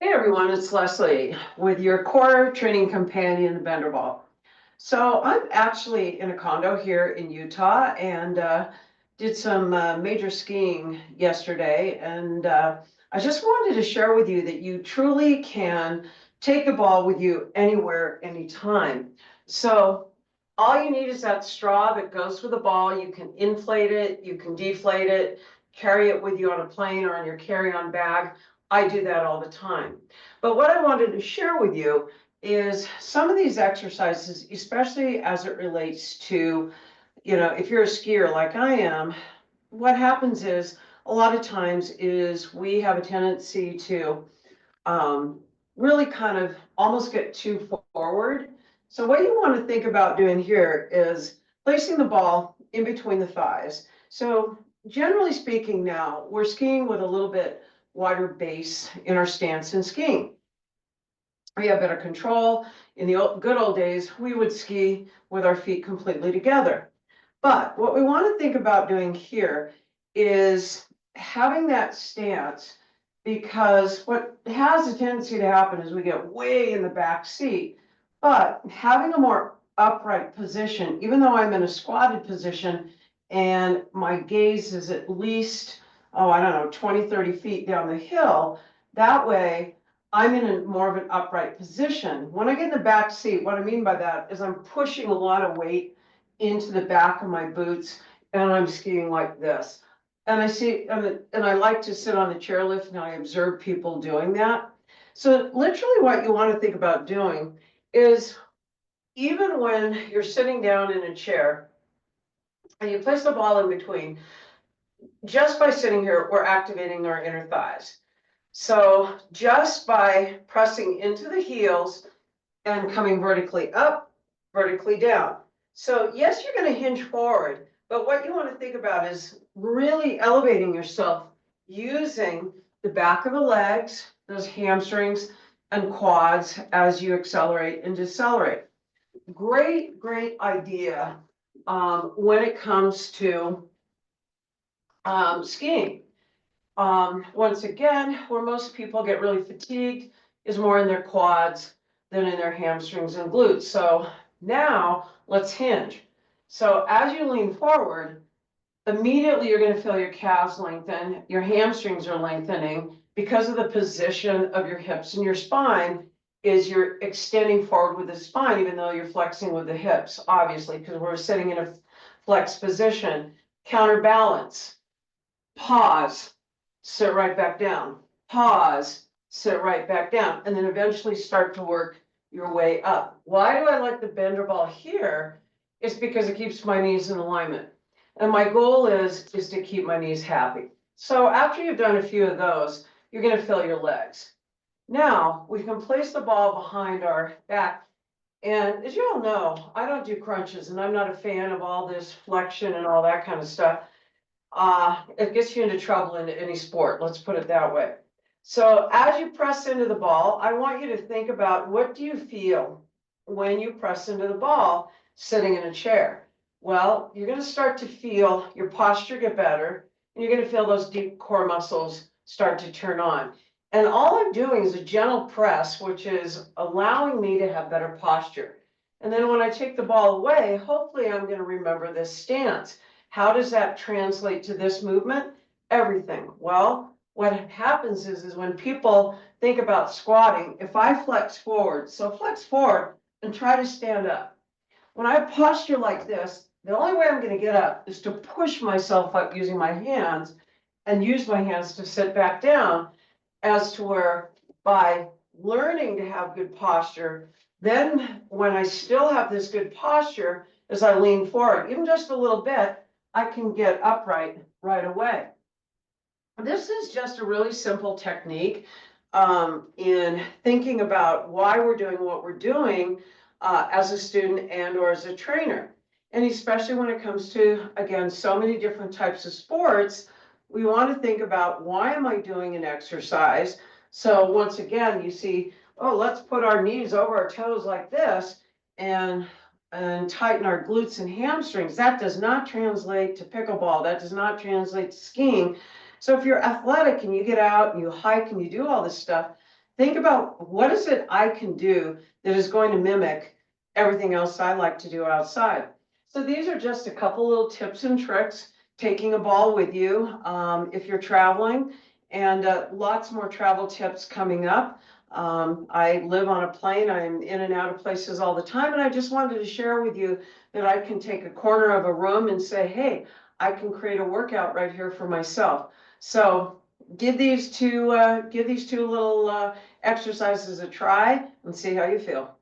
Hey everyone, it's Leslie with your core training companion, the Benderball. So I'm actually in a condo here in Utah and did some major skiing yesterday. And I just wanted to share with you that you truly can take the ball with you anywhere, anytime. So all you need is that straw that goes with the ball. You can inflate it, you can deflate it, carry it with you on a plane or on your carry-on bag. I do that all the time. But what I wanted to share with you is some of these exercises, especially as it relates to, if you're a skier like I am, what happens is a lot of times is we have a tendency to um, really kind of almost get too forward. So what you want to think about doing here is placing the ball in between the thighs. So generally speaking now, we're skiing with a little bit wider base in our stance in skiing. We have better control. In the good old days, we would ski with our feet completely together. But what we want to think about doing here is having that stance, because what has a tendency to happen is we get way in the back seat, but having a more upright position, even though I'm in a squatted position and my gaze is at least, oh, I don't know, 20, 30 feet down the hill, that way I'm in a more of an upright position. When I get in the back seat, what I mean by that is I'm pushing a lot of weight into the back of my boots and I'm skiing like this. And I like to sit on the chairlift and I observe people doing that. So literally what you want to think about doing is even when you're sitting down in a chair and you place the ball in between, just by sitting here, we're activating our inner thighs. So just by pressing into the heels and coming vertically up, vertically down. So yes, you're going to hinge forward, but what you want to think about is really elevating yourself using the back of the legs, those hamstrings and quads as you accelerate and decelerate. Great, great idea when it comes to skiing. Once again, where most people get really fatigued is more in their quads than in their hamstrings and glutes. So now let's hinge. So as you lean forward, immediately you're going to feel your calves lengthen, your hamstrings are lengthening because of the position of your hips and your spine is you're extending forward with the spine, even though you're flexing with the hips, obviously, because we're sitting in a flex position. Counterbalance, pause, sit right back down, pause, sit right back down, and then eventually start to work your way up. Why do I like the bender ball here? It's because it keeps my knees in alignment. And my goal is to keep my knees happy. So after you've done a few of those, you're going to feel your legs. Now we can place the ball behind our back. And as you all know, I don't do crunches and I'm not a fan of all this flexion and all that kind of stuff. It gets you into trouble in any sport, let's put it that way. So as you press into the ball, I want you to think about what do you feel when you press into the ball sitting in a chair? Well, you're going to start to feel your posture get better, and you're going to feel those deep core muscles start to turn on. And all I'm doing is a gentle press, which is allowing me to have better posture. And then when I take the ball away, hopefully I'm going to remember this stance. How does that translate to this movement? Everything. Well, what happens is when people think about squatting, if I flex forward, so flex forward and try to stand up. When I posture like this, the only way I'm going to get up is to push myself up using my hands and use my hands to sit back down, as to where by learning to have good posture, then when I still have this good posture, as I lean forward, even just a little bit, I can get upright right away. This is just a really simple technique in thinking about why we're doing what we're doing as a student and or as a trainer. And especially when it comes to, again, so many different types of sports, we want to think about why am I doing an exercise? So once again, you see, oh, let's put our knees over our toes like this and tighten our glutes and hamstrings. That does not translate to pickleball. That does not translate to skiing. So if you're athletic and you get out and you hike and you do all this stuff, think about what is it I can do that is going to mimic everything else I like to do outside. So these are just a couple little tips and tricks, taking a ball with you if you're traveling, and lots more travel tips coming up. I live on a plane. I'm in and out of places all the time, and I just wanted to share with you that I can take a corner of a room and say, hey, I can create a workout right here for myself. So give these two little exercises a try and see how you feel.